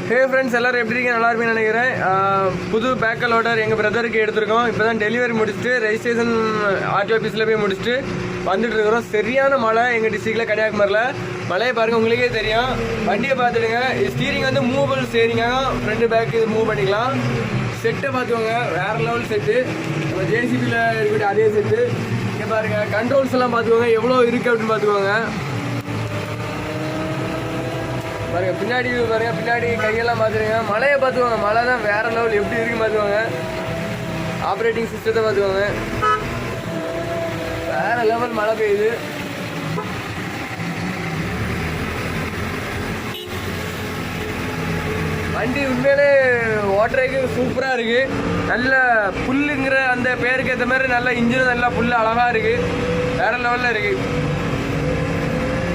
Hey friends, எல்லோரும் எப்படி இருக்கீங்க? நல்லா இருப்பீங்கன்னு நினைக்கிறேன். புது பேக்கல் ஆர்டர் எங்கள் பிரதருக்கு எடுத்திருக்கோம். இப்போ தான் டெலிவரி முடிச்சுட்டு ரெஜிஸ்ட்ரேஷன் ஆர்டிஓ ஆஃபீஸில் போய் முடிச்சுட்டு வந்துட்டு இருக்கிறோம். சரியான மழை எங்கள் டிஸ்ட்ரிக்டில் கன்னியாகுமரியில். மழையை பாருங்கள், உங்களுக்கே தெரியும். வண்டியை பார்த்துடுங்க. ஸ்டீரிங் வந்து மூவபிள் ஸ்டீரிங்க, ஃப்ரண்ட் பேக் இது மூவ் பண்ணிக்கலாம். செட்டை பார்த்துக்கோங்க, வேறு லெவல் செட்டு. நம்ம ஜேசிபியில் இருக்கக்கூடிய அதே செட்டு. இங்கே பாருங்கள், கண்ட்ரோல்ஸ் எல்லாம் பார்த்துக்கோங்க எவ்வளோ இருக்குது அப்படின்னு பார்த்துக்கோங்க. பாருங்க பின்னாடி பாருங்க, பின்னாடி கையெல்லாம் பார்த்துருங்க. மழையை பார்த்துக்கோங்க, மழை தான் வேற லெவல் எப்படி இருக்கு பார்த்துக்கோங்க. ஆப்ரேட்டிங் சிஸ்டத்தை பார்த்துக்கோங்க, வேற லெவல் மழை பெய்யுது. வண்டி உண்மையிலே ஓட்டுறதுக்கு சூப்பராக இருக்கு. நல்ல புல்லுங்கிற அந்த பேருக்கு ஏற்ற மாதிரி நல்ல இன்ஜினும் நல்லா புல்லு அழகாக இருக்கு, வேற லெவலில் இருக்கு.